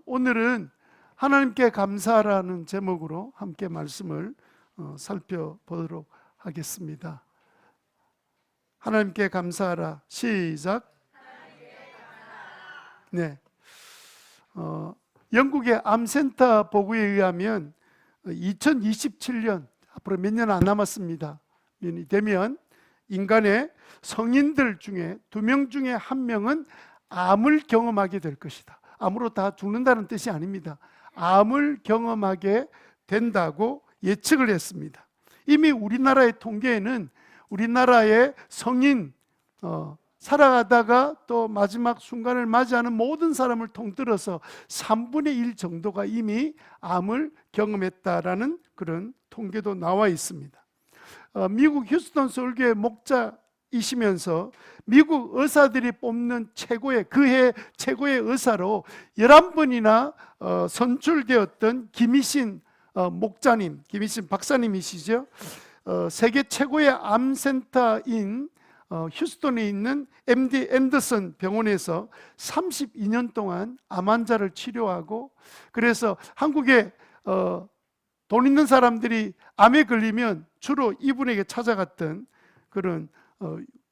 오늘은 하나님께 감사라는 제목으로 함께 말씀을 살펴보도록 하겠습니다. 하나님께 감사하라. 시작. 네. 영국의 암센터 보고에 의하면 2027년, 앞으로 몇 년 안 남았습니다. 년이 되면 인간의 성인들 중에 2명 중에 1명은 암을 경험하게 될 것이다. 암으로 다 죽는다는 뜻이 아닙니다. 암을 경험하게 된다고 예측을 했습니다. 이미 우리나라의 통계에는 우리나라의 성인, 살아가다가 또 마지막 순간을 맞이하는 모든 사람을 통틀어서 3분의 1 정도가 이미 암을 경험했다라는 그런 통계도 나와 있습니다. 미국 휴스턴 서울교회 목자이시면서 미국 의사들이 뽑는 그해 최고의 의사로 11번이나 선출되었던 김희신 목자님, 김희신 박사님이시죠. 세계 최고의 암센터인 휴스턴에 있는 MD 앤더슨 병원에서 32년 동안 암 환자를 치료하고, 그래서 한국에 돈 있는 사람들이 암에 걸리면 주로 이분에게 찾아갔던 그런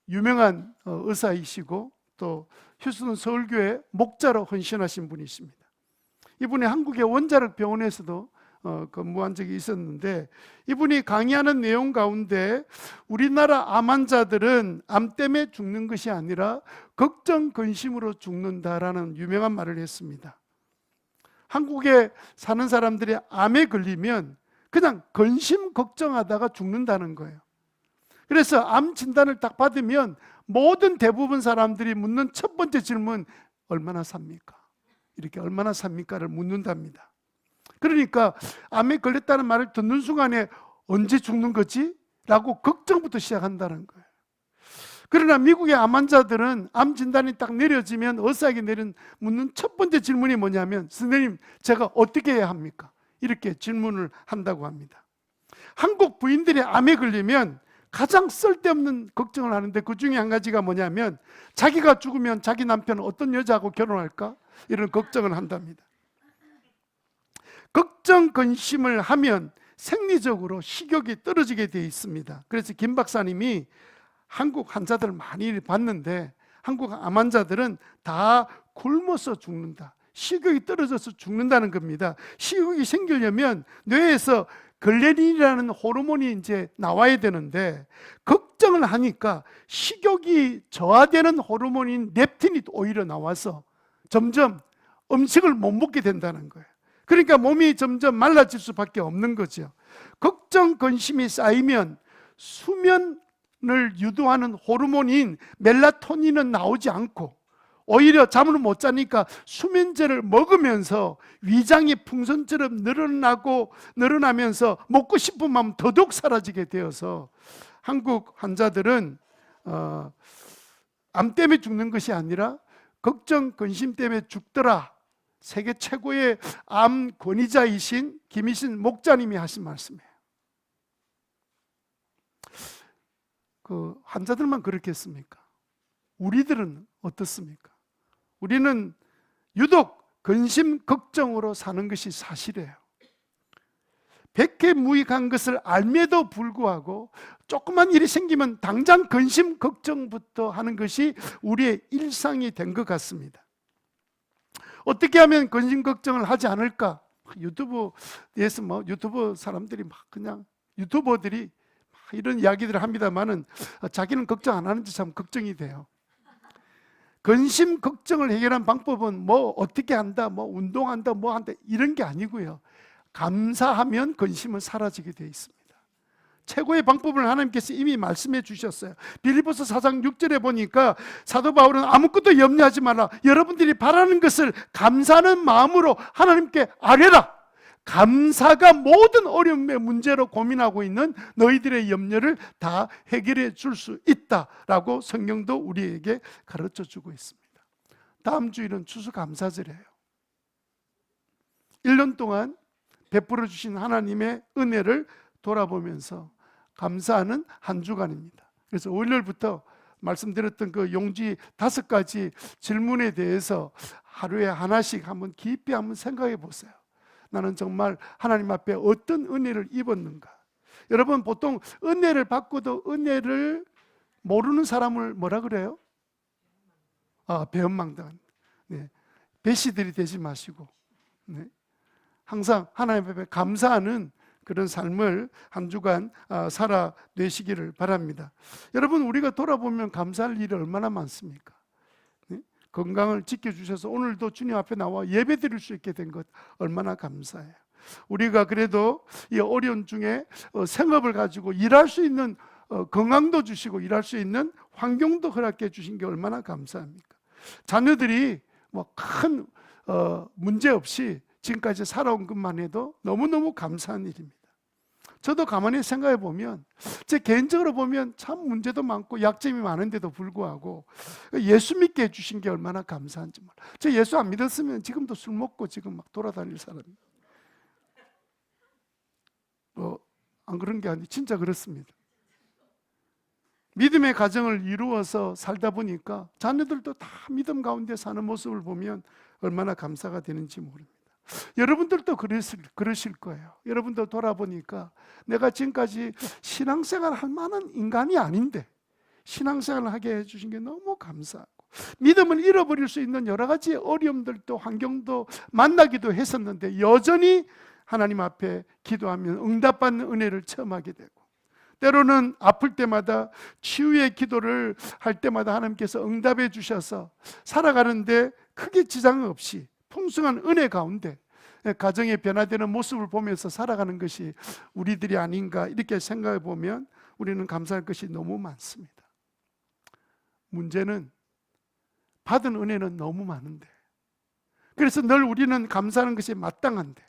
유명한 의사이시고, 또 휴스턴 서울교회 목자로 헌신하신 분이십니다. 이분이 한국의 원자력 병원에서도 근무한 적이 있었는데, 이분이 강의하는 내용 가운데 우리나라 암 환자들은 암 때문에 죽는 것이 아니라 걱정 근심으로 죽는다라는 유명한 말을 했습니다. 한국에 사는 사람들이 암에 걸리면 그냥 근심 걱정하다가 죽는다는 거예요. 그래서 암 진단을 딱 받으면 모든 대부분 사람들이 묻는 첫 번째 질문, 얼마나 삽니까? 이렇게 얼마나 삽니까를 묻는답니다. 그러니까 암에 걸렸다는 말을 듣는 순간에 언제 죽는 거지? 라고 걱정부터 시작한다는 거예요. 그러나 미국의 암 환자들은 암 진단이 딱 내려지면 의사에게 묻는 첫 번째 질문이 뭐냐면, 선생님, 제가 어떻게 해야 합니까? 이렇게 질문을 한다고 합니다. 한국 부인들이 암에 걸리면 가장 쓸데없는 걱정을 하는데, 그 중에 한 가지가 뭐냐면 자기가 죽으면 자기 남편은 어떤 여자하고 결혼할까? 이런 걱정을 한답니다. 걱정 근심을 하면 생리적으로 식욕이 떨어지게 되어 있습니다. 그래서 김 박사님이 한국 환자들을 많이 봤는데, 한국 암 환자들은 다 굶어서 죽는다, 식욕이 떨어져서 죽는다는 겁니다. 식욕이 생기려면 뇌에서 글레린이라는 호르몬이 이제 나와야 되는데, 걱정을 하니까 식욕이 저하되는 호르몬인 렙틴이 오히려 나와서 점점 음식을 못 먹게 된다는 거예요. 그러니까 몸이 점점 말라질 수밖에 없는 거죠. 걱정 근심이 쌓이면 수면을 유도하는 호르몬인 멜라토닌은 나오지 않고, 오히려 잠을 못 자니까 수면제를 먹으면서 위장이 풍선처럼 늘어나면서 먹고 싶은 마음 더더욱 사라지게 되어서 한국 환자들은 암 때문에 죽는 것이 아니라 걱정 근심 때문에 죽더라. 세계 최고의 암 권위자이신 김희신 목자님이 하신 말씀이에요. 그 환자들만 그렇겠습니까? 우리들은 어떻습니까? 우리는 유독 근심 걱정으로 사는 것이 사실이에요. 백해무익한 것을 알매도 불구하고 조그만 일이 생기면 당장 근심 걱정부터 하는 것이 우리의 일상이 된 것 같습니다. 어떻게 하면 근심 걱정을 하지 않을까? 유튜브에서 유튜버 사람들이 그냥 유튜버들이 이런 이야기들을 합니다만은 자기는 걱정 안 하는지 참 걱정이 돼요. 근심 걱정을 해결한 방법은 어떻게 한다, 운동한다, 한다, 이런 게 아니고요. 감사하면 근심은 사라지게 되어 있습니다. 최고의 방법을 하나님께서 이미 말씀해 주셨어요. 빌립보서 4장 6절에 보니까 사도 바울은 아무것도 염려하지 마라, 여러분들이 바라는 것을 감사하는 마음으로 하나님께 아뢰라. 감사가 모든 어려움의 문제로 고민하고 있는 너희들의 염려를 다 해결해 줄 수 있다라고 성경도 우리에게 가르쳐 주고 있습니다. 다음 주일은 추수감사절이에요. 1년 동안 베풀어 주신 하나님의 은혜를 돌아보면서 감사하는 한 주간입니다. 그래서 월요일부터 말씀드렸던 그 용지 5가지 질문에 대해서 하루에 하나씩 한번 깊이 한번 생각해 보세요. 나는 정말 하나님 앞에 어떤 은혜를 입었는가? 여러분, 보통 은혜를 받고도 은혜를 모르는 사람을 뭐라 그래요? 배은망덕한. 네. 배시들이 되지 마시고, 네. 항상 하나님 앞에 감사하는 그런 삶을 한 주간 살아내시기를 바랍니다. 여러분, 우리가 돌아보면 감사할 일이 얼마나 많습니까? 네? 건강을 지켜주셔서 오늘도 주님 앞에 나와 예배 드릴 수 있게 된 것 얼마나 감사해요. 우리가 그래도 이 어려운 중에 생업을 가지고 일할 수 있는 건강도 주시고 일할 수 있는 환경도 허락해 주신 게 얼마나 감사합니까? 자녀들이 뭐 큰 문제 없이 지금까지 살아온 것만 해도 너무너무 감사한 일입니다. 저도 가만히 생각해 보면, 제 개인적으로 보면 참 문제도 많고 약점이 많은데도 불구하고 예수 믿게 해주신 게 얼마나 감사한지 몰라요. 저 예수 안 믿었으면 지금도 술 먹고 지금 막 돌아다닐 사람이에요. 안 그런 게 아니고 진짜 그렇습니다. 믿음의 가정을 이루어서 살다 보니까 자녀들도 다 믿음 가운데 사는 모습을 보면 얼마나 감사가 되는지 모릅니다. 여러분들도 그러실 거예요. 여러분도 돌아보니까 내가 지금까지 신앙생활 할 만한 인간이 아닌데 신앙생활을 하게 해주신 게 너무 감사하고, 믿음을 잃어버릴 수 있는 여러 가지 어려움들도 환경도 만나기도 했었는데 여전히 하나님 앞에 기도하면 응답받는 은혜를 체험하게 되고, 때로는 아플 때마다 치유의 기도를 할 때마다 하나님께서 응답해 주셔서 살아가는데 크게 지장 없이 풍성한 은혜 가운데 가정의 변화되는 모습을 보면서 살아가는 것이 우리들이 아닌가, 이렇게 생각해 보면 우리는 감사할 것이 너무 많습니다. 문제는 받은 은혜는 너무 많은데, 그래서 늘 우리는 감사하는 것이 마땅한데,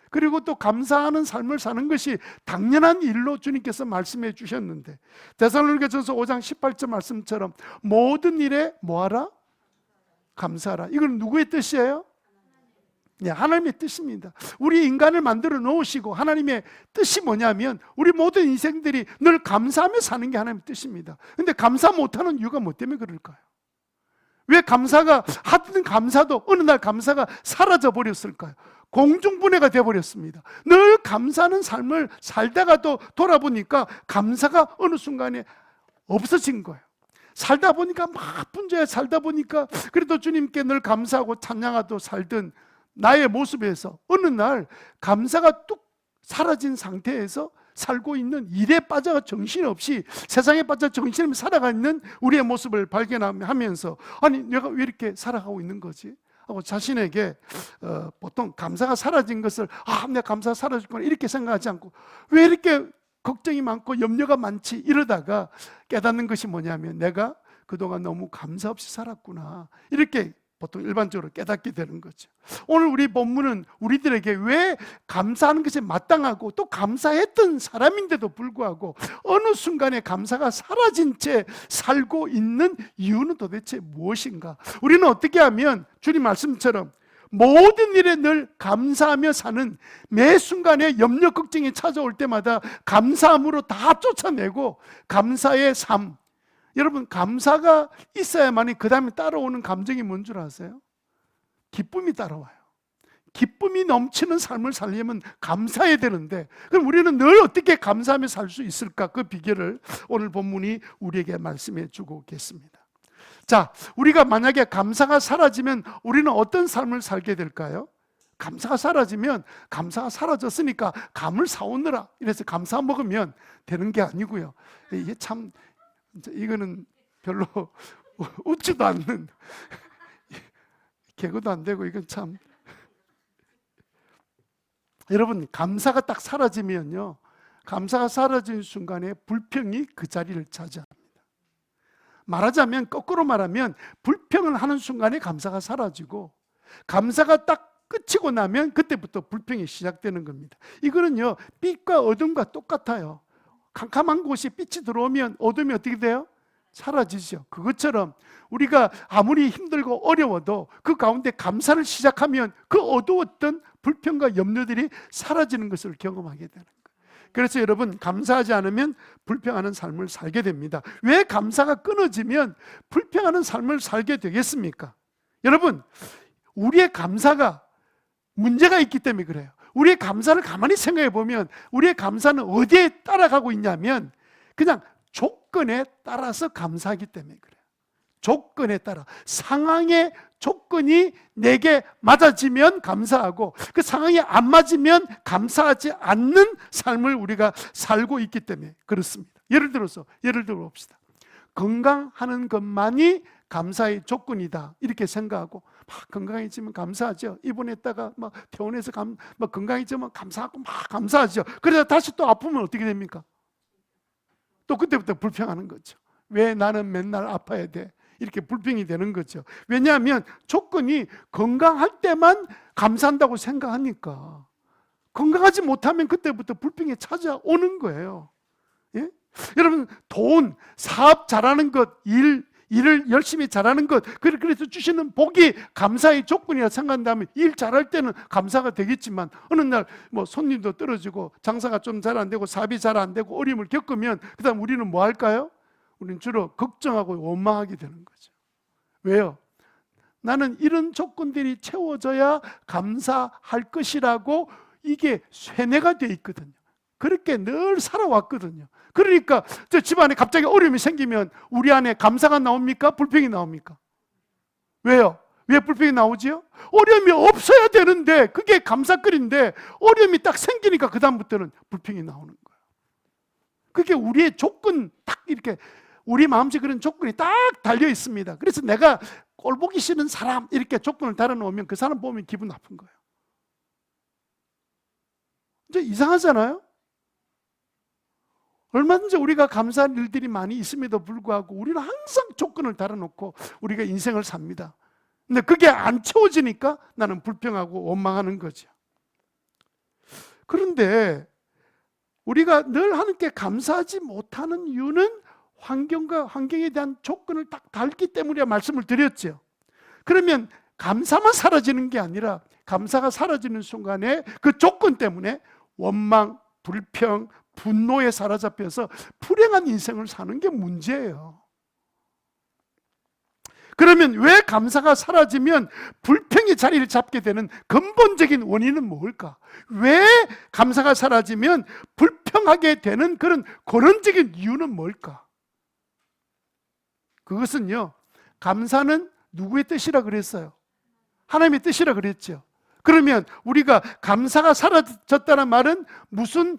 그리고 또 감사하는 삶을 사는 것이 당연한 일로 주님께서 말씀해 주셨는데, 데살로니가전서 5장 18절 말씀처럼 모든 일에 뭐하라? 감사하라. 이건 누구의 뜻이에요? 네, 하나님의 뜻입니다. 우리 인간을 만들어 놓으시고 하나님의 뜻이 뭐냐면 우리 모든 인생들이 늘 감사하며 사는 게 하나님의 뜻입니다. 근데 감사 못하는 이유가 뭐 때문에 그럴까요? 왜 감사가 하던 감사도 어느 날 감사가 사라져 버렸을까요? 공중분해가 되어버렸습니다. 늘 감사하는 삶을 살다가도 돌아보니까 감사가 어느 순간에 없어진 거예요. 살다 보니까 막 분주해 살다 보니까 그래도 주님께 늘 감사하고 찬양하고 살던 나의 모습에서 어느 날 감사가 뚝 사라진 상태에서 살고 있는, 일에 빠져 정신없이 세상에 빠져 정신없이 살아가 있는 우리의 모습을 발견하면서 아니 내가 왜 이렇게 살아가고 있는 거지? 하고 자신에게 보통 감사가 사라진 것을 내가 감사가 사라졌구나 이렇게 생각하지 않고 왜 이렇게 걱정이 많고 염려가 많지 이러다가 깨닫는 것이 뭐냐면 내가 그동안 너무 감사 없이 살았구나, 이렇게 보통 일반적으로 깨닫게 되는 거죠. 오늘 우리 본문은 우리들에게 왜 감사하는 것이 마땅하고 또 감사했던 사람인데도 불구하고 어느 순간에 감사가 사라진 채 살고 있는 이유는 도대체 무엇인가? 우리는 어떻게 하면 주님 말씀처럼 모든 일에 늘 감사하며 사는, 매 순간에 염려 걱정이 찾아올 때마다 감사함으로 다 쫓아내고 감사의 삶, 여러분 감사가 있어야만이 그 다음에 따라오는 감정이 뭔 줄 아세요? 기쁨이 따라와요. 기쁨이 넘치는 삶을 살려면 감사해야 되는데 그럼 우리는 늘 어떻게 감사하며 살 수 있을까? 그 비결을 오늘 본문이 우리에게 말씀해 주고 계십니다. 자, 우리가 만약에 감사가 사라지면 우리는 어떤 삶을 살게 될까요? 감사가 사라지면 감사가 사라졌으니까 감을 사오느라 이래서 감사 먹으면 되는 게 아니고요. 이게 참 이거는 별로 웃지도 않는 개그도 안 되고 이건 참 여러분 감사가 딱 사라지면요, 감사가 사라진 순간에 불평이 그 자리를 차지합니다. 말하자면 거꾸로 말하면 불평을 하는 순간에 감사가 사라지고 감사가 딱 끝이고 나면 그때부터 불평이 시작되는 겁니다. 이거는요 빛과 어둠과 똑같아요. 캄캄한 곳이 빛이 들어오면 어둠이 어떻게 돼요? 사라지죠. 그것처럼 우리가 아무리 힘들고 어려워도 그 가운데 감사를 시작하면 그 어두웠던 불평과 염려들이 사라지는 것을 경험하게 되는 거예요. 그래서 여러분, 감사하지 않으면 불평하는 삶을 살게 됩니다. 왜 감사가 끊어지면 불평하는 삶을 살게 되겠습니까? 여러분, 우리의 감사가 문제가 있기 때문에 그래요. 우리의 감사를 가만히 생각해 보면 우리의 감사는 어디에 따라가고 있냐면 그냥 조건에 따라서 감사하기 때문에 그래요. 조건에 따라, 상황의 조건이 내게 맞아지면 감사하고 그 상황이 안 맞으면 감사하지 않는 삶을 우리가 살고 있기 때문에 그렇습니다. 예를 들어 봅시다. 건강하는 것만이 감사의 조건이다 이렇게 생각하고 막 건강해지면 감사하죠. 입원했다가 막 퇴원해서 막 건강해지면 감사하고 막 감사하죠. 그러다 다시 또 아프면 어떻게 됩니까? 또 그때부터 불평하는 거죠. 왜 나는 맨날 아파야 돼? 이렇게 불평이 되는 거죠. 왜냐하면 조건이 건강할 때만 감사한다고 생각하니까 건강하지 못하면 그때부터 불평이 찾아오는 거예요. 예? 여러분, 돈, 사업 잘하는 것, 일을 열심히 잘하는 것, 그래서 주시는 복이 감사의 조건이라 생각한다면 일 잘할 때는 감사가 되겠지만 어느 날 뭐 손님도 떨어지고 장사가 좀 잘 안 되고 사업이 잘 안 되고 어려움을 겪으면 그 다음 우리는 뭐 할까요? 우리는 주로 걱정하고 원망하게 되는 거죠. 왜요? 나는 이런 조건들이 채워져야 감사할 것이라고 이게 쇠뇌가 돼 있거든요. 그렇게 늘 살아왔거든요. 그러니까 저 집안에 갑자기 어려움이 생기면 우리 안에 감사가 나옵니까? 불평이 나옵니까? 왜요? 왜 불평이 나오지요? 어려움이 없어야 되는데 그게 감사거리인데 어려움이 딱 생기니까 그 다음부터는 불평이 나오는 거예요. 그게 우리의 조건 딱 이렇게 우리 마음속에 그런 조건이 딱 달려 있습니다. 그래서 내가 꼴보기 싫은 사람 이렇게 조건을 달아놓으면 그 사람 보면 기분 나쁜 거예요. 이제 이상하잖아요? 얼마든지 우리가 감사할 일들이 많이 있음에도 불구하고 우리는 항상 조건을 달아놓고 우리가 인생을 삽니다. 근데 그게 안 채워지니까 나는 불평하고 원망하는 거죠. 그런데 우리가 늘 하나님께 감사하지 못하는 이유는 환경에 대한 조건을 딱 달기 때문이라 말씀을 드렸죠. 그러면 감사만 사라지는 게 아니라 감사가 사라지는 순간에 그 조건 때문에 원망, 불평, 분노에 사로잡혀서 불행한 인생을 사는 게 문제예요. 그러면 왜 감사가 사라지면 불평이 자리를 잡게 되는 근본적인 원인은 뭘까? 왜 감사가 사라지면 불평하게 되는 그런 근원적인 이유는 뭘까? 그것은요, 감사는 누구의 뜻이라 그랬어요? 하나님의 뜻이라 그랬죠. 그러면 우리가 감사가 사라졌다는 말은 무슨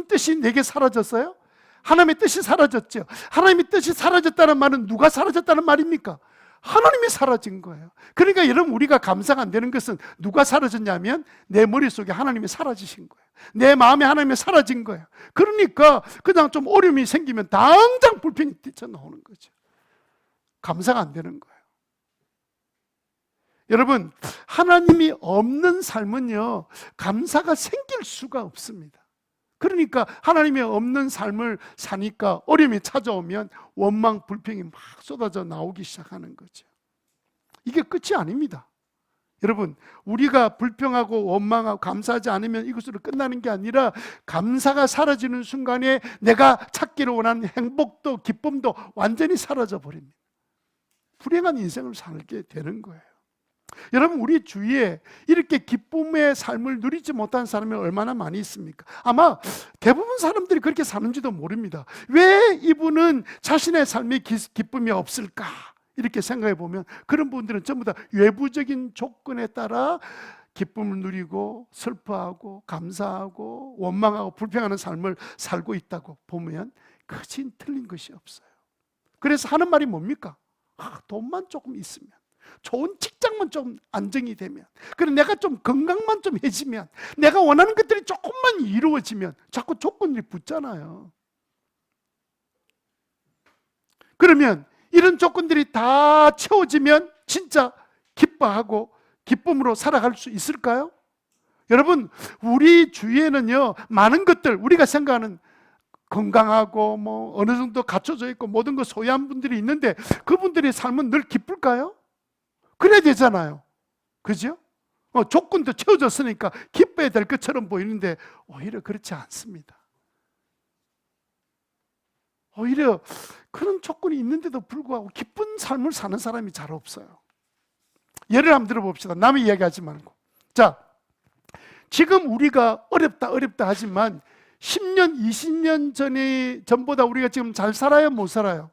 뜻이 내게 사라졌어요? 하나님의 뜻이 사라졌죠. 하나님의 뜻이 사라졌다는 말은 누가 사라졌다는 말입니까? 하나님이 사라진 거예요. 그러니까 여러분, 우리가 감사가 안 되는 것은 누가 사라졌냐면 내 머릿속에 하나님이 사라지신 거예요. 내 마음에 하나님이 사라진 거예요. 그러니까 그냥 좀 어려움이 생기면 당장 불평이 뛰쳐나오는 거죠. 감사가 안 되는 거예요. 여러분, 하나님이 없는 삶은요, 감사가 생길 수가 없습니다. 그러니까 하나님이 없는 삶을 사니까 어려움이 찾아오면 원망, 불평이 막 쏟아져 나오기 시작하는 거죠. 이게 끝이 아닙니다. 여러분, 우리가 불평하고 원망하고 감사하지 않으면 이것으로 끝나는 게 아니라 감사가 사라지는 순간에 내가 찾기를 원하는 행복도 기쁨도 완전히 사라져 버립니다. 불행한 인생을 살게 되는 거예요. 여러분, 우리 주위에 이렇게 기쁨의 삶을 누리지 못한 사람이 얼마나 많이 있습니까? 아마 대부분 사람들이 그렇게 사는지도 모릅니다. 왜 이분은 자신의 삶에 기쁨이 없을까? 이렇게 생각해 보면 그런 분들은 전부 다 외부적인 조건에 따라 기쁨을 누리고 슬퍼하고 감사하고 원망하고 불평하는 삶을 살고 있다고 보면 그것이 틀린 것이 없어요. 그래서 하는 말이 뭡니까? 돈만 조금 있으면, 좋은 직장만 좀 안정이 되면, 그리고 내가 좀 건강만 좀 해지면, 내가 원하는 것들이 조금만 이루어지면 자꾸 조건이 붙잖아요. 그러면 이런 조건들이 다 채워지면 진짜 기뻐하고 기쁨으로 살아갈 수 있을까요? 여러분, 우리 주위에는요, 많은 것들, 우리가 생각하는 건강하고 뭐 어느 정도 갖춰져 있고 모든 거 소유한 분들이 있는데 그분들의 삶은 늘 기쁠까요? 그래야 되잖아요. 그죠? 조건도 채워졌으니까 기뻐야 될 것처럼 보이는데 오히려 그렇지 않습니다. 오히려 그런 조건이 있는데도 불구하고 기쁜 삶을 사는 사람이 잘 없어요. 예를 한번 들어봅시다. 남의 이야기하지 말고. 자, 지금 우리가 어렵다 하지만 10년, 20년 전보다 우리가 지금 잘 살아요, 못 살아요?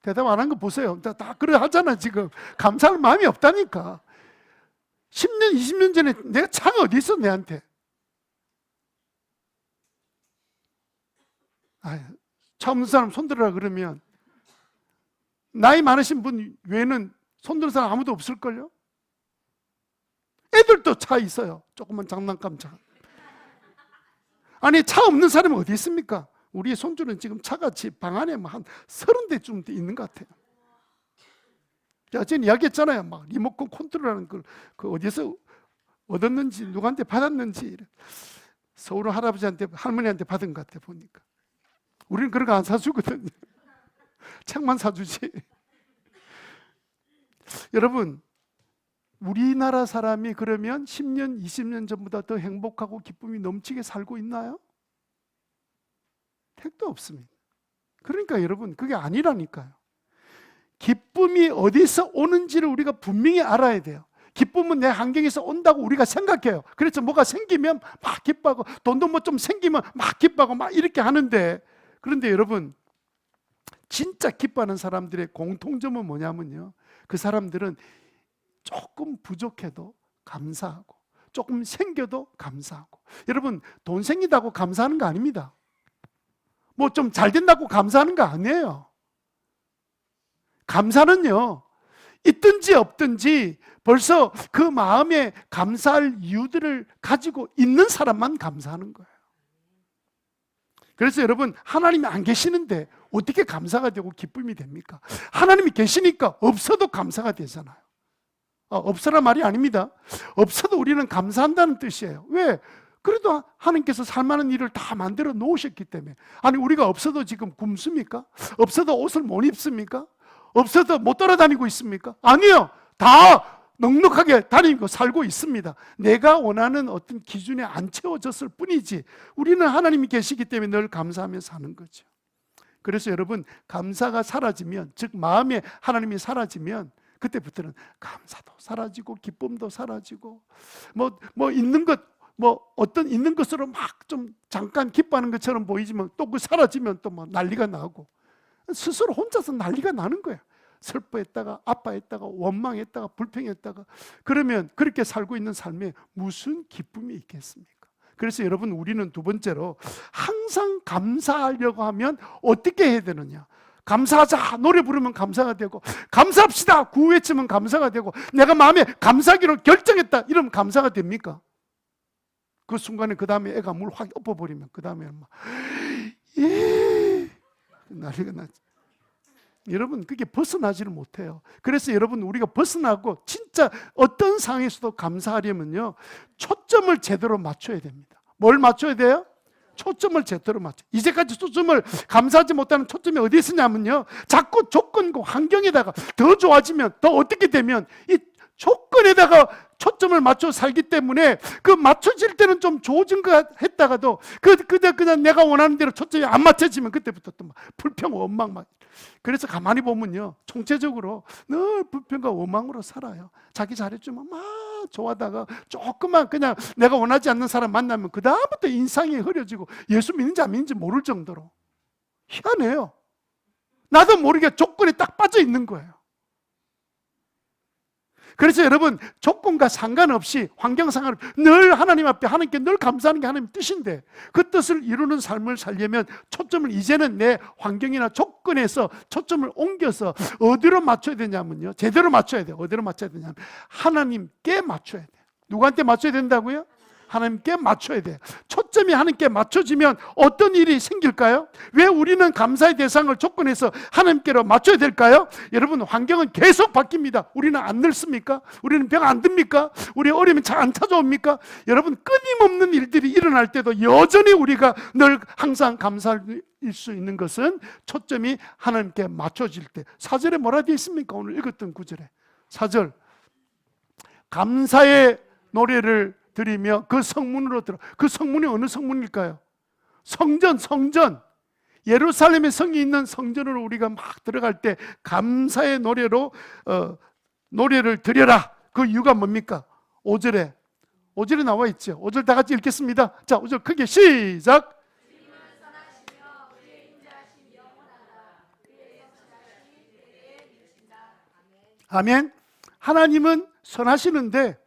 대답 안 한 거 보세요. 다 그래 하잖아, 지금. 감사할 마음이 없다니까. 10년, 20년 전에 내가 차가 어디 있어, 내한테? 차 없는 사람 손들어라 그러면 나이 많으신 분 외에는 손드는 사람 아무도 없을걸요? 애들도 차 있어요. 조그만 장난감 차. 아니, 차 없는 사람이 어디 있습니까? 우리 손주는 지금 차가 집 방 안에 한 30대쯤 있는 것 같아요. 제가 전에 이야기했잖아요. 막 리모컨 컨트롤하는 걸 그 어디서 얻었는지 누구한테 받았는지 서울 할아버지한테 할머니한테 받은 것 같아 보니까. 우리는 그런 거 안 사주거든요. 책만 사주지. 여러분, 우리나라 사람이 그러면 10년, 20년 전보다 더 행복하고 기쁨이 넘치게 살고 있나요? 택도 없습니다. 그러니까 여러분, 그게 아니라니까요. 기쁨이 어디서 오는지를 우리가 분명히 알아야 돼요. 기쁨은 내 환경에서 온다고 우리가 생각해요. 그래서 뭐가 생기면 막 기뻐하고, 돈도 뭐 좀 생기면 막 기뻐하고 막 이렇게 하는데, 그런데 여러분, 진짜 기뻐하는 사람들의 공통점은 뭐냐면요, 그 사람들은 조금 부족해도 감사하고 조금 생겨도 감사하고. 여러분, 돈 생긴다고 감사하는 거 아닙니다. 뭐 좀 잘 된다고 감사하는 거 아니에요. 감사는요, 있든지 없든지 벌써 그 마음에 감사할 이유들을 가지고 있는 사람만 감사하는 거예요. 그래서 여러분, 하나님이 안 계시는데 어떻게 감사가 되고 기쁨이 됩니까? 하나님이 계시니까 없어도 감사가 되잖아요. 없어라 말이 아닙니다. 없어도 우리는 감사한다는 뜻이에요. 왜? 그래도 하나님께서 살만한 일을 다 만들어 놓으셨기 때문에. 아니, 우리가 없어도 지금 굶습니까? 없어도 옷을 못 입습니까? 없어도 못 돌아다니고 있습니까? 아니요. 다 넉넉하게 다니고 살고 있습니다. 내가 원하는 어떤 기준에 안 채워졌을 뿐이지, 우리는 하나님이 계시기 때문에 늘 감사하며 사는 거죠. 그래서 여러분, 감사가 사라지면, 즉 마음에 하나님이 사라지면 그때부터는 감사도 사라지고 기쁨도 사라지고, 뭐 있는 것, 어떤 있는 것으로 막 좀 잠깐 기뻐하는 것처럼 보이지만 또 그 사라지면 또 뭐 난리가 나고, 스스로 혼자서 난리가 나는 거야. 슬퍼했다가 아파했다가 원망했다가 불평했다가. 그러면 그렇게 살고 있는 삶에 무슨 기쁨이 있겠습니까? 그래서 여러분, 우리는 두 번째로 항상 감사하려고 하면 어떻게 해야 되느냐? 감사하자, 노래 부르면 감사가 되고, 감사합시다, 구호 외치면 감사가 되고, 내가 마음에 감사하기로 결정했다 이러면 감사가 됩니까? 그 순간에 그 다음에 애가 물 확 엎어버리면 그 다음에 막 난리가 나지. 여러분, 그게 벗어나지를 못해요. 그래서 여러분, 우리가 벗어나고 진짜 어떤 상황에서도 감사하려면요, 초점을 제대로 맞춰야 됩니다. 뭘 맞춰야 돼요? 초점을 제대로 맞춰. 이제까지 초점을 감사하지 못하는 초점이 어디 있었냐면요, 자꾸 조건과 환경에다가 더 좋아지면, 더 어떻게 되면 이 조건에다가 초점을 맞춰 살기 때문에 그 맞춰질 때는 좀 좋아진 것 했다가도 그냥 내가 원하는 대로 초점이 안 맞춰지면 그때부터 또 막 불평, 원망 막. 그래서 가만히 보면요, 총체적으로 늘 불평과 원망으로 살아요. 자기 잘해주면 막 좋아하다가 조금만 그냥 내가 원하지 않는 사람 만나면 그 다음부터 인상이 흐려지고 예수 믿는지 안 믿는지 모를 정도로. 희한해요. 나도 모르게 조건에 딱 빠져 있는 거예요. 그래서 여러분, 조건과 상관없이, 환경 상관없이 늘 하나님 앞에, 하나님께 늘 감사하는 게 하나님의 뜻인데, 그 뜻을 이루는 삶을 살려면 초점을 이제는 내 환경이나 조건에서 초점을 옮겨서 어디로 맞춰야 되냐면요, 제대로 맞춰야 돼요. 어디로 맞춰야 되냐면 하나님께 맞춰야 돼요. 누구한테 맞춰야 된다고요? 하나님께 맞춰야 돼요. 초점이 하나님께 맞춰지면 어떤 일이 생길까요? 왜 우리는 감사의 대상을 조건에서 하나님께로 맞춰야 될까요? 여러분, 환경은 계속 바뀝니다. 우리는 안 늙습니까? 우리는 병 안 듭니까? 우리 어려움이 잘 안 찾아옵니까? 여러분, 끊임없는 일들이 일어날 때도 여전히 우리가 늘 항상 감사할 수 있는 것은 초점이 하나님께 맞춰질 때. 4절에 뭐라 되어 있습니까? 오늘 읽었던 9절에 4절, 감사의 노래를 드리며 그 성문으로 들어. 그 성문이 어느 성문일까요? 성전. 예루살렘의 성이 있는 성전으로 우리가 막 들어갈 때 감사의 노래로 노래를 드려라. 그 이유가 뭡니까? 5절에 나와 있죠. 5절 다 같이 읽겠습니다. 자, 5절 크게 시작. 아멘. 하나님은 선하시는데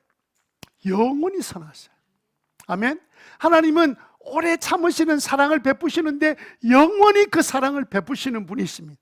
영원히 선하셔요. 아멘. 하나님은 오래 참으시는 사랑을 베푸시는데 영원히 그 사랑을 베푸시는 분이십니다.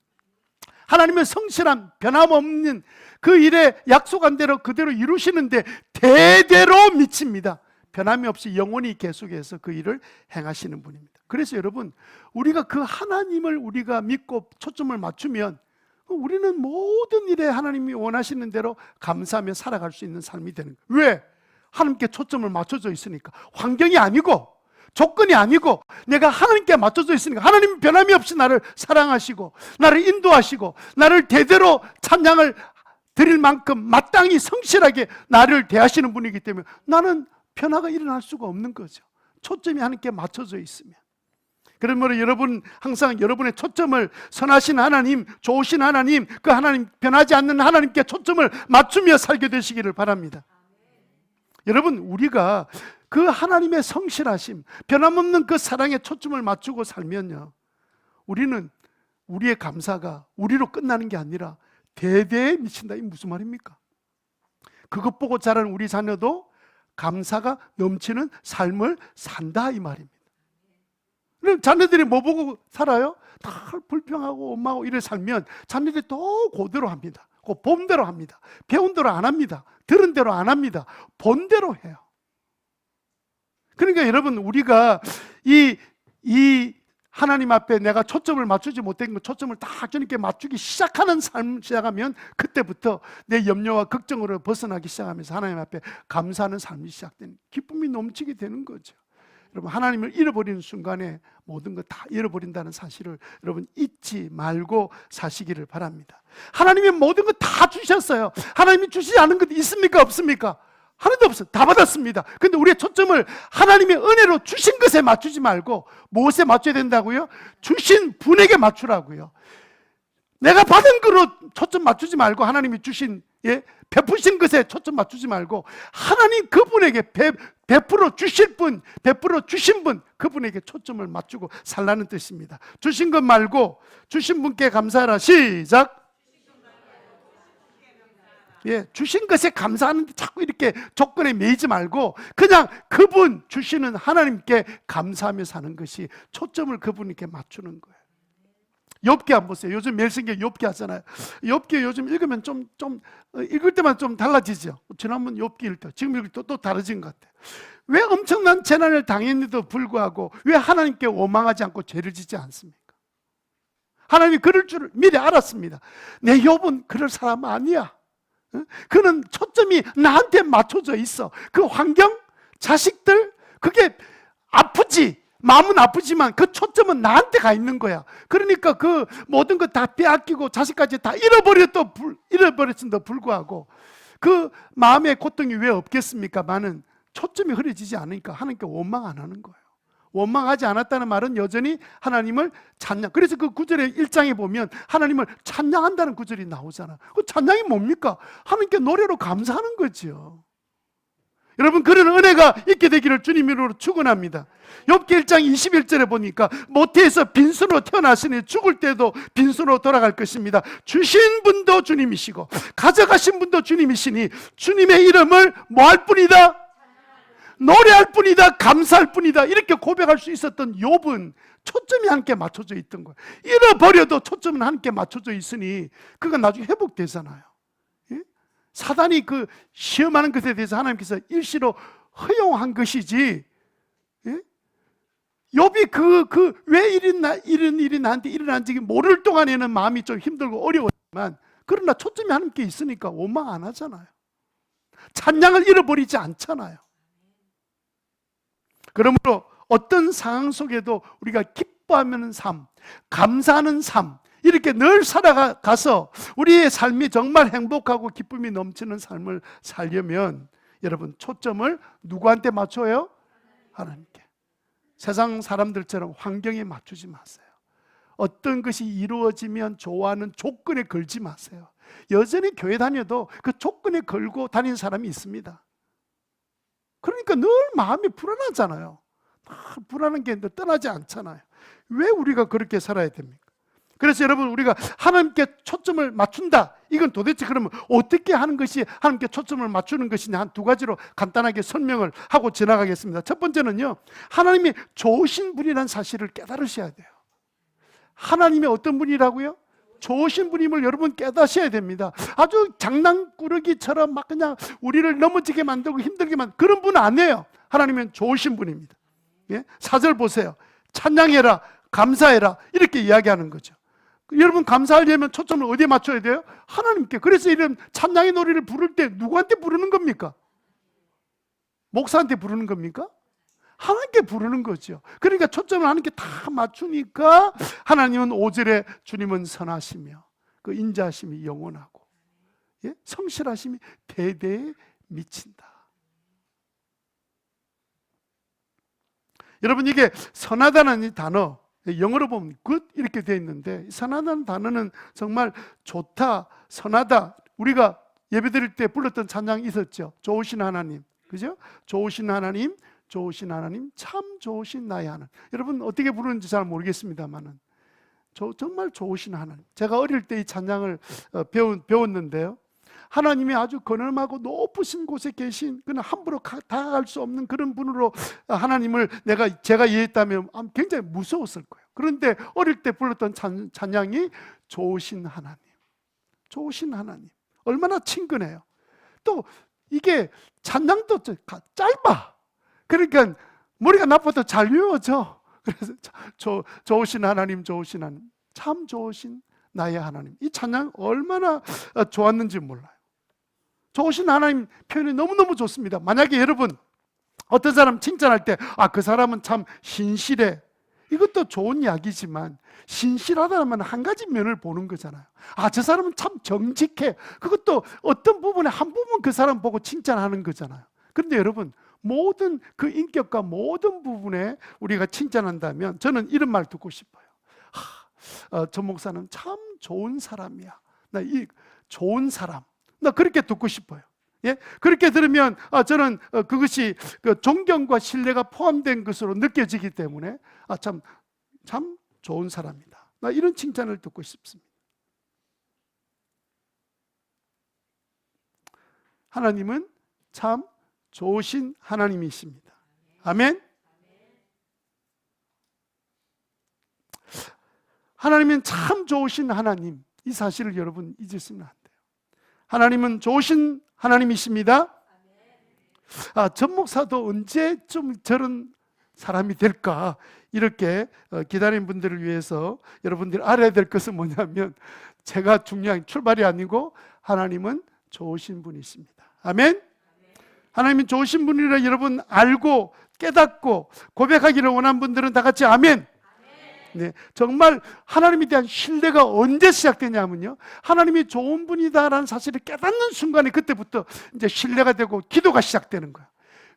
하나님은 성실한 변함없는 그 일에 약속한 대로 그대로 이루시는데 대대로 미칩니다. 변함이 없이 영원히 계속해서 그 일을 행하시는 분입니다. 그래서 여러분, 우리가 그 하나님을 우리가 믿고 초점을 맞추면 우리는 모든 일에 하나님이 원하시는 대로 감사하며 살아갈 수 있는 삶이 되는 거예요. 왜? 하나님께 초점을 맞춰져 있으니까. 환경이 아니고 조건이 아니고 내가 하나님께 맞춰져 있으니까. 하나님은 변함이 없이 나를 사랑하시고 나를 인도하시고 나를 대대로 찬양을 드릴 만큼 마땅히 성실하게 나를 대하시는 분이기 때문에 나는 변화가 일어날 수가 없는 거죠. 초점이 하나님께 맞춰져 있으면. 그러므로 여러분 항상 여러분의 초점을 선하신 하나님, 좋으신 하나님, 그 하나님 변하지 않는 하나님께 초점을 맞추며 살게 되시기를 바랍니다. 여러분, 우리가 그 하나님의 성실하심, 변함없는 그 사랑에 초점을 맞추고 살면요, 우리는 우리의 감사가 우리로 끝나는 게 아니라 대대에 미친다. 이게 무슨 말입니까? 그것 보고 자라는 우리 자녀도 감사가 넘치는 삶을 산다 이 말입니다. 그럼 자녀들이 뭐 보고 살아요? 다 불평하고 원망하고 이래 살면 자녀들이 또 그대로 합니다. 그 본 대로 합니다. 배운 대로 안 합니다. 들은 대로 안 합니다. 본 대로 해요. 그러니까 여러분, 우리가 이 하나님 앞에 내가 초점을 맞추지 못한 거, 초점을 다 주님께 맞추기 시작하는 삶을 시작하면 그때부터 내 염려와 걱정으로 벗어나기 시작하면서 하나님 앞에 감사하는 삶이 시작되는, 기쁨이 넘치게 되는 거죠. 여러분, 하나님을 잃어버리는 순간에 모든 거 다 잃어버린다는 사실을 여러분 잊지 말고 사시기를 바랍니다. 하나님이 모든 거 다 주셨어요. 하나님이 주시지 않은 것 있습니까? 없습니까? 하나도 없어요. 다 받았습니다. 근데 우리의 초점을 하나님의 은혜로 주신 것에 맞추지 말고 무엇에 맞춰야 된다고요? 주신 분에게 맞추라고요. 내가 받은 거로 초점 맞추지 말고 하나님이 주신, 베푸신 것에 초점 맞추지 말고 하나님 그분에게 베풀어 주실 분, 베풀어 주신 분, 그분에게 초점을 맞추고 살라는 뜻입니다. 주신 것 말고 주신 분께 감사하라. 시작. 주신 것에 감사하는데 자꾸 이렇게 조건에 매이지 말고 그냥 그분 주시는 하나님께 감사하며 사는 것이 초점을 그분께 맞추는 거예요. 욥기 한번 보세요. 요즘 매일성경 욥기 하잖아요. 욥기 요즘 읽으면 좀 읽을 때만 좀 달라지죠. 지난번 욥기 읽을 때 지금 읽을 때 또 다르진 것 같아요. 왜 엄청난 재난을 당했는데도 불구하고 왜 하나님께 원망하지 않고 죄를 짓지 않습니까? 하나님이 그럴 줄 미리 알았습니다. 내 욥은 그럴 사람 아니야. 그는 초점이 나한테 맞춰져 있어. 그 환경, 자식들, 그게 아프지, 마음은 아프지만 그 초점은 나한테 가 있는 거야. 그러니까 그 모든 것 다 빼앗기고 자식까지 다 잃어버렸음에도 불구하고 그 마음의 고통이 왜 없겠습니까? 많은 초점이 흐려지지 않으니까 하나님께 원망 안 하는 거예요. 원망하지 않았다는 말은 여전히 하나님을 찬양. 그래서 그 9절에 1장에 보면 하나님을 찬양한다는 구절이 나오잖아. 그 찬양이 뭡니까? 하나님께 노래로 감사하는 거죠. 여러분, 그런 은혜가 있게 되기를 주님으로 축원합니다. 욥기 1장 21절에 보니까 모태에서 빈손으로 태어났으니 죽을 때도 빈손으로 돌아갈 것입니다. 주신 분도 주님이시고 가져가신 분도 주님이시니 주님의 이름을 뭐 할 뿐이다? 노래할 뿐이다, 감사할 뿐이다, 이렇게 고백할 수 있었던 욥은 초점이 하나님께 맞춰져 있던 거예요. 잃어버려도 초점은 하나님께 맞춰져 있으니 그가 나중에 회복되잖아요. 사단이 그 시험하는 것에 대해서 하나님께서 일시로 허용한 것이지, 욥이 왜 이런 일이 나한테 일어난지 모를 동안에는 마음이 좀 힘들고 어려웠지만, 그러나 초점이 하나님께 있으니까 원망 안 하잖아요. 찬양을 잃어버리지 않잖아요. 그러므로 어떤 상황 속에도 우리가 기뻐하는 삶, 감사하는 삶, 이렇게 늘 살아가서 우리의 삶이 정말 행복하고 기쁨이 넘치는 삶을 살려면 여러분 초점을 누구한테 맞춰요? 하나님께. 세상 사람들처럼 환경에 맞추지 마세요. 어떤 것이 이루어지면 좋아하는 조건에 걸지 마세요. 여전히 교회 다녀도 그 조건에 걸고 다니는 사람이 있습니다. 그러니까 늘 마음이 불안하잖아요. 불안한 게 떠나지 않잖아요. 왜 우리가 그렇게 살아야 됩니까? 그래서 여러분, 우리가 하나님께 초점을 맞춘다. 이건 도대체 그러면 어떻게 하는 것이 하나님께 초점을 맞추는 것이냐, 한 두 가지로 간단하게 설명을 하고 지나가겠습니다. 첫 번째는요, 하나님이 좋으신 분이라는 사실을 깨달으셔야 돼요. 하나님이 어떤 분이라고요? 좋으신 분임을 여러분 깨닫셔야 됩니다. 아주 장난꾸러기처럼 막 그냥 우리를 넘어지게 만들고 힘들게 만들고 그런 분 아니에요. 하나님은 좋으신 분입니다. 예? 4절 보세요. 찬양해라, 감사해라, 이렇게 이야기하는 거죠. 여러분, 감사하려면 초점을 어디에 맞춰야 돼요? 하나님께. 그래서 이런 찬양의 노래를 부를 때 누구한테 부르는 겁니까? 목사한테 부르는 겁니까? 하나님께 부르는 거죠. 그러니까 초점을 하나님께 다 맞추니까 하나님은 5절에 주님은 선하시며 그 인자하심이 영원하고, 예? 성실하심이 대대에 미친다. 여러분, 이게 선하다는 이 단어, 영어로 보면 good 이렇게 되어 있는데, 선하다는 단어는 정말 좋다, 선하다. 우리가 예배드릴 때 불렀던 찬양이 있었죠. 좋으신 하나님, 그죠? 좋으신 하나님, 좋으신 하나님, 참 좋으신 나의 하나님. 여러분 어떻게 부르는지 잘 모르겠습니다만은 정말 좋으신 하나님. 제가 어릴 때 이 찬양을 배웠는데요, 하나님이 아주 거nem하고 높으신 곳에 계신, 그냥 함부로 다가갈 수 없는 그런 분으로 하나님을 제가 이해했다면 굉장히 무서웠을 거예요. 그런데 어릴 때 불렀던 찬양이 좋으신 하나님, 좋으신 하나님. 얼마나 친근해요. 또 이게 찬양도 짧아. 그러니까 머리가 나빠도 잘 외워져. 그래서 좋으신 하나님, 좋으신 하나님, 참 좋으신 나의 하나님. 이 찬양 얼마나 좋았는지 몰라요. 좋으신 하나님 표현이 너무너무 좋습니다. 만약에 여러분 어떤 사람 칭찬할 때 그 사람은 참 신실해, 이것도 좋은 이야기지만 신실하다면 한 가지 면을 보는 거잖아요. 저 사람은 참 정직해, 그것도 어떤 부분에 한 부분 그 사람 보고 칭찬하는 거잖아요. 그런데 여러분, 모든 그 인격과 모든 부분에 우리가 칭찬한다면 저는 이런 말 듣고 싶어요. 저 목사는 참 좋은 사람이야. 나 이 좋은 사람, 나 그렇게 듣고 싶어요. 예? 그렇게 들으면 저는 그것이 그 존경과 신뢰가 포함된 것으로 느껴지기 때문에 참 좋은 사람이다, 나 이런 칭찬을 듣고 싶습니다. 하나님은 참 좋으신 하나님이십니다. 아멘. 하나님은 참 좋으신 하나님, 이 사실을 여러분 잊으시면 안 돼요. 하나님은 좋으신 하나님이십니다. 전 목사도 언제쯤 저런 사람이 될까, 이렇게 기다리는 분들을 위해서 여러분들이 알아야 될 것은 뭐냐면, 제가 중요한 출발이 아니고 하나님은 좋으신 분이십니다. 아멘. 하나님은 좋으신 분이라 여러분 알고 깨닫고 고백하기를 원하는 분들은 다 같이 아멘. 네, 정말 하나님에 대한 신뢰가 언제 시작되냐면요, 하나님이 좋은 분이다라는 사실을 깨닫는 순간에 그때부터 이제 신뢰가 되고 기도가 시작되는 거예요.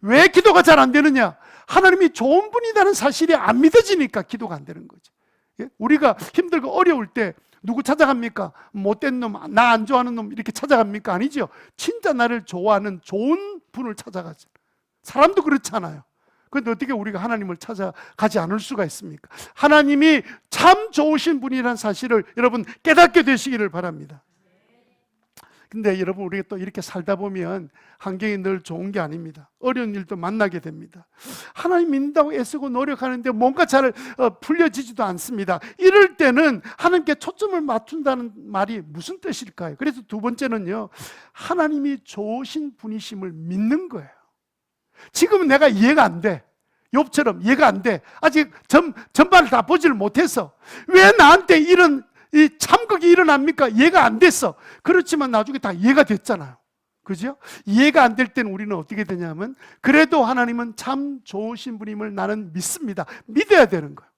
왜 기도가 잘 안 되느냐? 하나님이 좋은 분이다는 사실이 안 믿어지니까 기도가 안 되는 거죠. 예? 우리가 힘들고 어려울 때 누구 찾아갑니까? 못된 놈, 나 안 좋아하는 놈 이렇게 찾아갑니까? 아니죠. 진짜 나를 좋아하는 좋은 분을 찾아가죠. 사람도 그렇잖아요. 그런데 어떻게 우리가 하나님을 찾아가지 않을 수가 있습니까? 하나님이 참 좋으신 분이라는 사실을 여러분 깨닫게 되시기를 바랍니다. 근데 여러분, 우리가 또 이렇게 살다 보면 환경이 늘 좋은 게 아닙니다. 어려운 일도 만나게 됩니다. 하나님 믿는다고 애쓰고 노력하는데 뭔가 잘 풀려지지도 않습니다. 이럴 때는 하나님께 초점을 맞춘다는 말이 무슨 뜻일까요? 그래서 두 번째는요, 하나님이 좋으신 분이심을 믿는 거예요. 지금은 내가 이해가 안 돼. 욥처럼 이해가 안 돼. 아직 전반을 다 보지를 못해서 왜 나한테 이런 이 참극이 일어납니까? 이해가 안 됐어. 그렇지만 나중에 다 이해가 됐잖아요. 그죠? 이해가 안 될 때는 우리는 어떻게 되냐면, 그래도 하나님은 참 좋으신 분임을 나는 믿습니다. 믿어야 되는 거예요.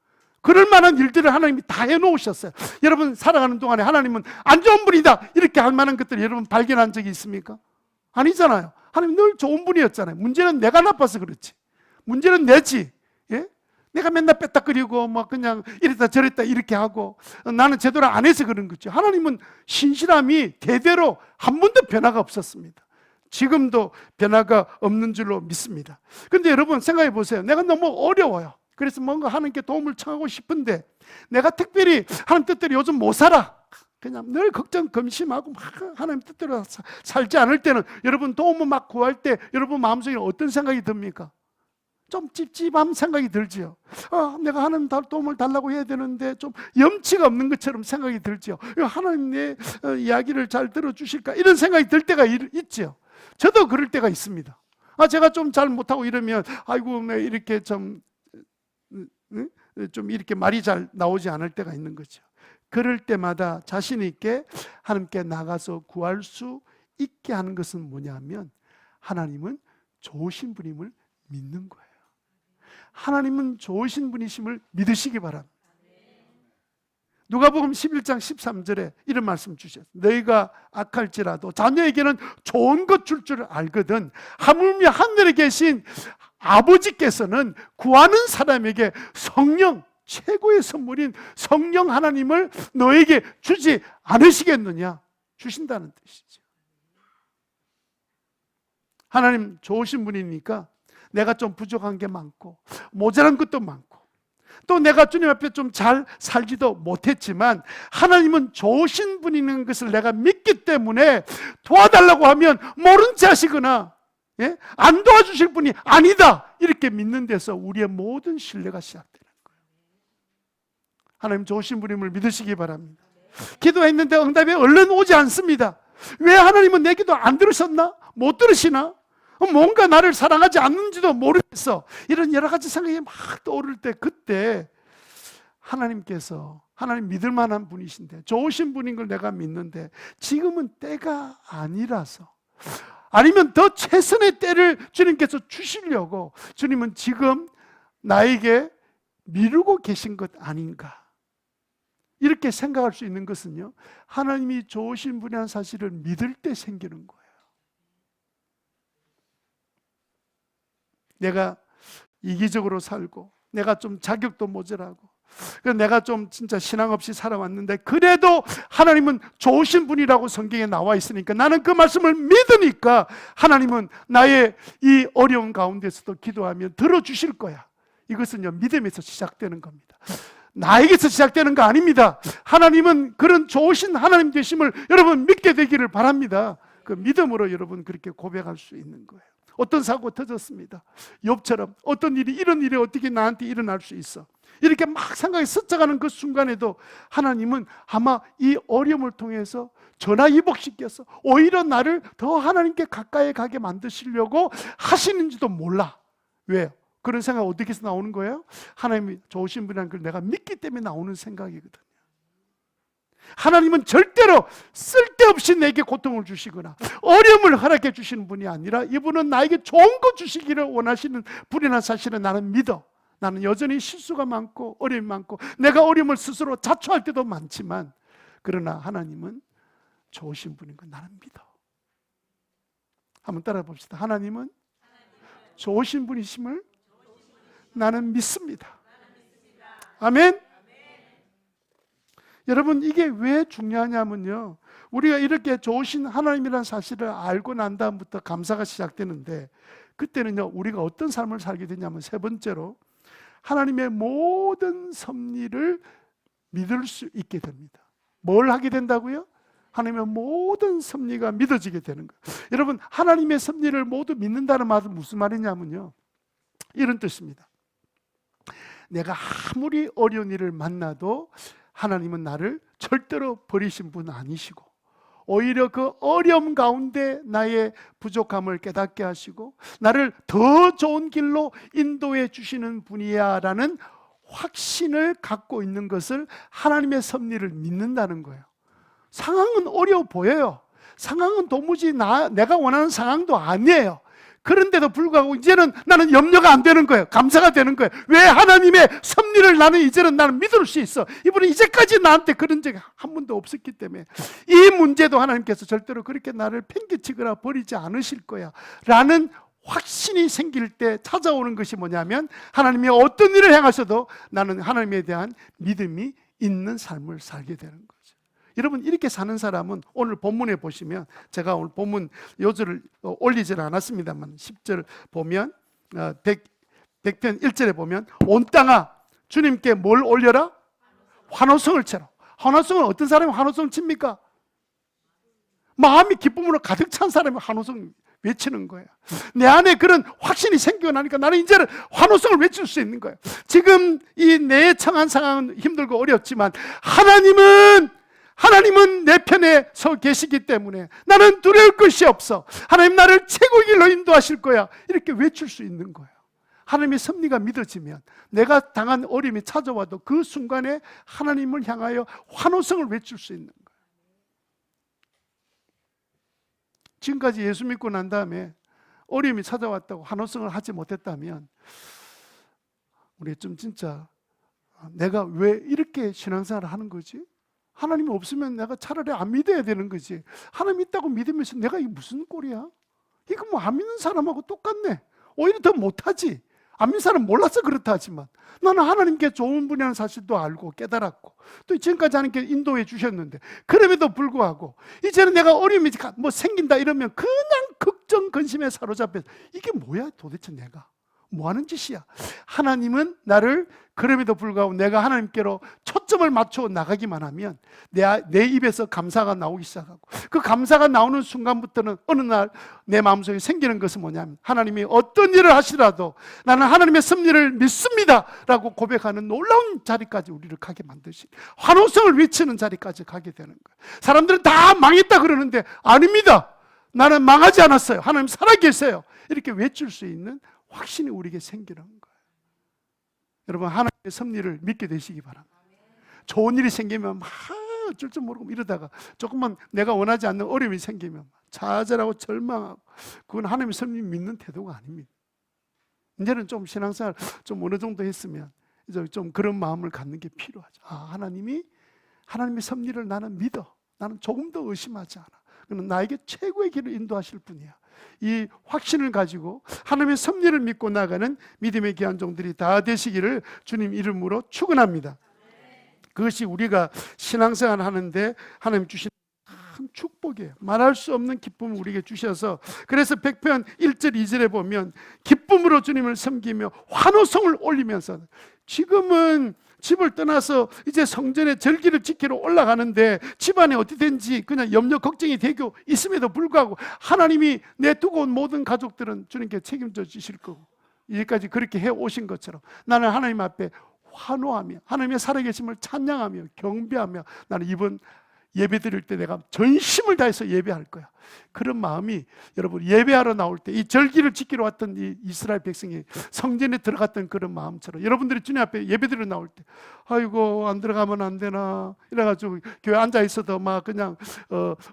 그럴 만한 일들을 하나님이 다 해놓으셨어요. 여러분 살아가는 동안에 하나님은 안 좋은 분이다 이렇게 할 만한 것들을 여러분 발견한 적이 있습니까? 아니잖아요. 하나님 늘 좋은 분이었잖아요. 문제는 내가 나빠서 그렇지. 문제는 내지. 예? 내가 맨날 뺐다거리고 뭐 그냥 이랬다 저랬다 이렇게 하고 나는 제대로 안 해서 그런 거죠. 하나님은 신실함이 대대로 한 번도 변화가 없었습니다. 지금도 변화가 없는 줄로 믿습니다. 그런데 여러분 생각해 보세요. 내가 너무 어려워요. 그래서 뭔가 하나님께 도움을 청하고 싶은데 내가 특별히 하나님 뜻대로 요즘 못 살아. 그냥 늘 걱정 근심하고 막 하나님 뜻대로 살지 않을 때는 여러분 도움을 막 구할 때 여러분 마음속에 어떤 생각이 듭니까? 좀 찝찝한 생각이 들지요. 내가 하나님 도움을 달라고 해야 되는데 좀 염치가 없는 것처럼 생각이 들지요. 하나님 내 이야기를 잘 들어주실까 이런 생각이 들 때가 있지요. 저도 그럴 때가 있습니다. 제가 좀 잘 못하고 이러면 아이고 이렇게 좀 이렇게 말이 잘 나오지 않을 때가 있는 거죠. 그럴 때마다 자신 있게 하나님께 나가서 구할 수 있게 하는 것은 뭐냐면 하나님은 좋으신 분임을 믿는 거예요. 하나님은 좋으신 분이심을 믿으시기 바랍니다. 누가복음 11장 13절에 이런 말씀 주셨어요. 너희가 악할지라도 자녀에게는 좋은 것 줄 줄 알거든 하물며 하늘에 계신 아버지께서는 구하는 사람에게 성령, 최고의 선물인 성령 하나님을 너에게 주지 않으시겠느냐? 주신다는 뜻이죠. 하나님 좋으신 분이니까 내가 좀 부족한 게 많고 모자란 것도 많고 또 내가 주님 앞에 좀 잘 살지도 못했지만 하나님은 좋으신 분이라는 것을 내가 믿기 때문에 도와달라고 하면 모른 체 하시거나 안 도와주실 분이 아니다 이렇게 믿는 데서 우리의 모든 신뢰가 시작되는 거예요. 하나님 좋으신 분임을 믿으시기 바랍니다. 기도했는데 응답이 얼른 오지 않습니다. 왜 하나님은 내 기도 안 들으셨나? 못 들으시나? 뭔가 나를 사랑하지 않는지도 모르겠어. 이런 여러 가지 생각이 막 떠오를 때 그때 하나님께서 하나님 믿을 만한 분이신데 좋으신 분인 걸 내가 믿는데 지금은 때가 아니라서 아니면 더 최선의 때를 주님께서 주시려고 주님은 지금 나에게 미루고 계신 것 아닌가 이렇게 생각할 수 있는 것은요 하나님이 좋으신 분이라는 사실을 믿을 때 생기는 거예요. 내가 이기적으로 살고 내가 좀 자격도 모자라고 내가 좀 진짜 신앙 없이 살아왔는데 그래도 하나님은 좋으신 분이라고 성경에 나와 있으니까 나는 그 말씀을 믿으니까 하나님은 나의 이 어려운 가운데서도 기도하면 들어주실 거야. 이것은요 믿음에서 시작되는 겁니다. 나에게서 시작되는 거 아닙니다. 하나님은 그런 좋으신 하나님 되심을 여러분 믿게 되기를 바랍니다. 그 믿음으로 여러분 그렇게 고백할 수 있는 거예요. 어떤 사고 터졌습니다. 욥처럼 어떤 일이 이런 일이 어떻게 나한테 일어날 수 있어 이렇게 막 생각이 스쳐가는 그 순간에도 하나님은 아마 이 어려움을 통해서 전화위복시켜서 오히려 나를 더 하나님께 가까이 가게 만드시려고 하시는지도 몰라. 왜요? 그런 생각 어떻게 해서 나오는 거예요? 하나님이 좋으신 분이라는 걸 내가 믿기 때문에 나오는 생각이거든요. 하나님은 절대로 쓸데없이 내게 고통을 주시거나 어려움을 허락해 주시는 분이 아니라 이분은 나에게 좋은 거 주시기를 원하시는 분이라는 사실을 나는 믿어. 나는 여전히 실수가 많고 어려움이 많고 내가 어려움을 스스로 자초할 때도 많지만 그러나 하나님은 좋으신 분인 걸 나는 믿어. 한번 따라 봅시다. 하나님은 좋으신 분이심을 나는 믿습니다. 아멘. 여러분 이게 왜 중요하냐면요 우리가 이렇게 좋으신 하나님이라는 사실을 알고 난 다음부터 감사가 시작되는데 그때는요 우리가 어떤 삶을 살게 되냐면 세 번째로 하나님의 모든 섭리를 믿을 수 있게 됩니다. 뭘 하게 된다고요? 하나님의 모든 섭리가 믿어지게 되는 거예요. 여러분 하나님의 섭리를 모두 믿는다는 말은 무슨 말이냐면요 이런 뜻입니다. 내가 아무리 어려운 일을 만나도 하나님은 나를 절대로 버리신 분 아니시고 오히려 그 어려움 가운데 나의 부족함을 깨닫게 하시고 나를 더 좋은 길로 인도해 주시는 분이야 라는 확신을 갖고 있는 것을 하나님의 섭리를 믿는다는 거예요. 상황은 어려워 보여요. 상황은 도무지 내가 원하는 상황도 아니에요. 그런데도 불구하고 이제는 나는 염려가 안 되는 거예요. 감사가 되는 거예요. 왜? 하나님의 섭리를 나는 믿을 수 있어. 이분은 이제까지 나한테 그런 적이 한 번도 없었기 때문에 이 문제도 하나님께서 절대로 그렇게 나를 팽개치거나 버리지 않으실 거야 라는 확신이 생길 때 찾아오는 것이 뭐냐면, 하나님이 어떤 일을 행하셔도 나는 하나님에 대한 믿음이 있는 삶을 살게 되는 거죠. 여러분, 이렇게 사는 사람은 오늘 본문에 보시면, 제가 오늘 본문 요절을 올리지는 않았습니다만 10절 보면 100편 1절에 보면 온 땅아 주님께 뭘 올려라? 환호성을 쳐라. 환호성은 어떤 사람이 환호성을 칩니까? 마음이 기쁨으로 가득 찬 사람이 환호성 외치는 거예요. 내 안에 그런 확신이 생기고 나니까 나는 이제는 환호성을 외칠 수 있는 거예요. 지금 이 내 처한 상황은 힘들고 어렵지만 하나님은 내 편에 서 계시기 때문에 나는 두려울 것이 없어. 하나님 나를 최고의 길로 인도하실 거야. 이렇게 외칠 수 있는 거예요. 하나님의 섭리가 믿어지면 내가 당한 어려움이 찾아와도 그 순간에 하나님을 향하여 환호성을 외칠 수 있는 거예요. 지금까지 예수 믿고 난 다음에 어려움이 찾아왔다고 환호성을 하지 못했다면 우리 좀 진짜 내가 왜 이렇게 신앙생활을 하는 거지? 하나님이 없으면 내가 차라리 안 믿어야 되는 거지. 하나님 있다고 믿으면서 내가 이게 무슨 꼴이야? 이거 뭐 안 믿는 사람하고 똑같네. 오히려 더 못하지. 안 믿는 사람 몰라서 그렇다 하지만 나는 하나님께 좋은 분이라는 사실도 알고 깨달았고 또 지금까지 하나님께 인도해 주셨는데, 그럼에도 불구하고 이제는 내가 어려움이 뭐 생긴다 이러면 그냥 걱정 근심에 사로잡혀서 이게 뭐야 도대체 내가 뭐 하는 짓이야? 하나님은 그럼에도 불구하고 내가 하나님께로 초점을 맞춰 나가기만 하면 내 입에서 감사가 나오기 시작하고, 그 감사가 나오는 순간부터는 어느 날 내 마음속에 생기는 것은 뭐냐면, 하나님이 어떤 일을 하시라도 나는 하나님의 섭리를 믿습니다 라고 고백하는 놀라운 자리까지 우리를 가게 만드시, 환호성을 외치는 자리까지 가게 되는 거예요. 사람들은 다 망했다 그러는데 아닙니다. 나는 망하지 않았어요. 하나님 살아계세요. 이렇게 외칠 수 있는 확신이 우리에게 생기는 거예요. 여러분, 하나님의 섭리를 믿게 되시기 바랍니다. 좋은 일이 생기면 막 어쩔 줄 모르고 이러다가 조금만 내가 원하지 않는 어려움이 생기면 좌절하고 절망하고, 그건 하나님의 섭리 믿는 태도가 아닙니다. 이제는 좀 신앙생활 좀 어느 정도 했으면 이제 좀 그런 마음을 갖는 게 필요하죠. 하나님의 섭리를 나는 믿어. 나는 조금 더 의심하지 않아. 그는 나에게 최고의 길을 인도하실 분이야. 이 확신을 가지고 하나님의 섭리를 믿고 나가는 믿음의 귀한 종들이 다 되시기를 주님 이름으로 축원합니다. 그것이 우리가 신앙생활 하는데 하나님 주신 큰 축복이에요. 말할 수 없는 기쁨을 우리에게 주셔서, 그래서 100편 1절 2절에 보면 기쁨으로 주님을 섬기며 환호성을 올리면서, 지금은 집을 떠나서 이제 성전의 절기를 지키러 올라가는데 집안에 어떻게 된지 그냥 염려 걱정이 되고 있음에도 불구하고 하나님이 내 두고 온 모든 가족들은 주님께 책임져 주실 거고, 이제까지 그렇게 해오신 것처럼 나는 하나님 앞에 환호하며 하나님의 살아계심을 찬양하며 경배하며 나는 이번 예배 드릴 때 내가 전심을 다해서 예배할 거야. 그런 마음이 여러분 예배하러 나올 때 이 절기를 지키러 왔던 이 이스라엘 백성이 성전에 들어갔던 그런 마음처럼 여러분들이 주님 앞에 예배 드리러 나올 때 아이고 안 들어가면 안 되나 이래가지고 교회 앉아 있어도 막 그냥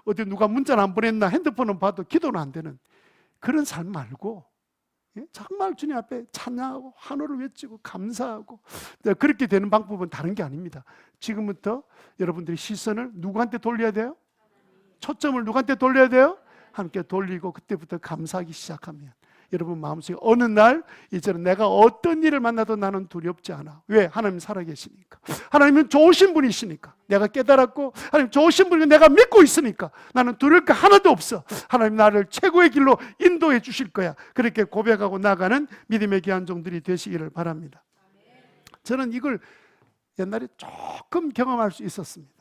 어디 누가 문자는 안 보냈나 핸드폰은 봐도 기도는 안 되는 그런 삶 말고, 정말 주님 앞에 찬양하고 환호를 외치고 감사하고, 그렇게 되는 방법은 다른 게 아닙니다. 지금부터 여러분들이 시선을 누구한테 돌려야 돼요? 초점을 누구한테 돌려야 돼요? 함께 돌리고 그때부터 감사하기 시작하면 여러분 마음속에 어느 날 이제는 내가 어떤 일을 만나도 나는 두렵지 않아. 왜? 하나님 살아계시니까. 하나님은 좋으신 분이시니까. 내가 깨달았고 하나님 좋으신 분이 내가 믿고 있으니까 나는 두려울 게 하나도 없어. 하나님 나를 최고의 길로 인도해 주실 거야. 그렇게 고백하고 나가는 믿음의 귀한 종들이 되시기를 바랍니다. 저는 이걸 옛날에 조금 경험할 수 있었습니다.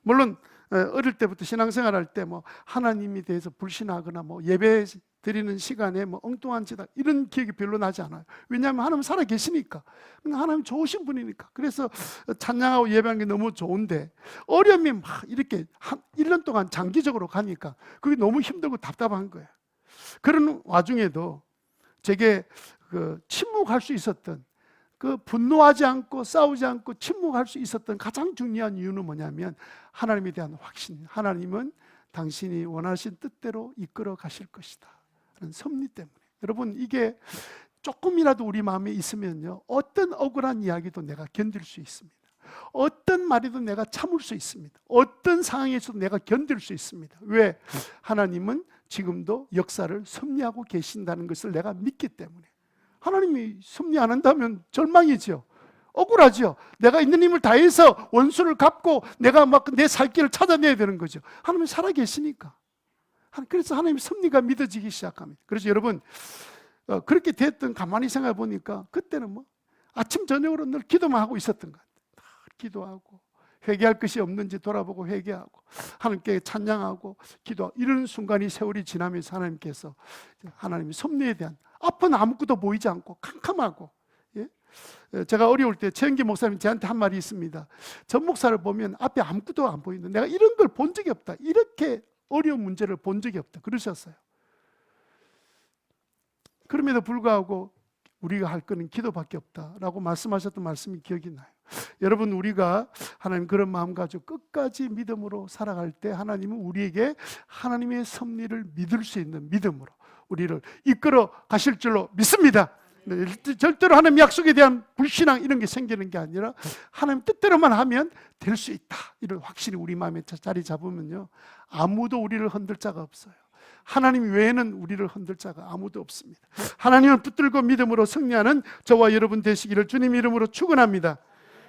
물론 어릴 때부터 신앙생활 할 때 뭐 하나님에 대해서 불신하거나 뭐 예배 드리는 시간에 뭐 엉뚱한 짓 이런 기억이 별로 나지 않아요. 왜냐하면 하나님 살아 계시니까, 하나님 좋으신 분이니까. 그래서 찬양하고 예배하는 게 너무 좋은데 어려움이 막 이렇게 한 1년 동안 장기적으로 가니까 그게 너무 힘들고 답답한 거예요. 그런 와중에도 제게 침묵할 수 있었던, 분노하지 않고 싸우지 않고 침묵할 수 있었던 가장 중요한 이유는 뭐냐면 하나님에 대한 확신. 하나님은 당신이 원하신 뜻대로 이끌어 가실 것이다 하는 섭리 때문에. 여러분, 이게 조금이라도 우리 마음에 있으면요, 어떤 억울한 이야기도 내가 견딜 수 있습니다. 어떤 말이도 내가 참을 수 있습니다. 어떤 상황에서도 내가 견딜 수 있습니다. 왜? 하나님은 지금도 역사를 섭리하고 계신다는 것을 내가 믿기 때문에. 하나님이 섭리 안 한다면 절망이죠. 억울하죠. 내가 있는 힘을 다해서 원수를 갚고 내가 막 내 살 길을 찾아내야 되는 거죠. 하나님은 살아 계시니까. 그래서 하나님의 섭리가 믿어지기 시작합니다. 그래서 여러분, 그렇게 됐던 가만히 생각해 보니까 그때는 뭐 아침 저녁으로 늘 기도만 하고 있었던 것 같아요. 기도하고 회개할 것이 없는지 돌아보고 회개하고 하나님께 찬양하고 기도하고 이런 순간이 세월이 지나면서 하나님께서 하나님의 섭리에 대한 앞은 아무것도 보이지 않고 캄캄하고, 예? 제가 어려울 때 최영기 목사님 저한테 한 말이 있습니다. 전 목사를 보면 앞에 아무것도 안 보이는데 내가 이런 걸 본 적이 없다. 이렇게 어려운 문제를 본 적이 없다. 그러셨어요. 그럼에도 불구하고 우리가 할 거는 기도밖에 없다라고 말씀하셨던 말씀이 기억이 나요. 여러분, 우리가 하나님 그런 마음 가지고 끝까지 믿음으로 살아갈 때 하나님은 우리에게 하나님의 섭리를 믿을 수 있는 믿음으로 우리를 이끌어 가실 줄로 믿습니다. 절대로 하나님 약속에 대한 불신앙 이런 게 생기는 게 아니라 하나님 뜻대로만 하면 될 수 있다, 이런 확신이 우리 마음에 자리 잡으면요, 아무도 우리를 흔들 자가 없어요. 하나님 외에는 우리를 흔들 자가 아무도 없습니다. 하나님을 붙들고 믿음으로 승리하는 저와 여러분 되시기를 주님 이름으로 축원합니다.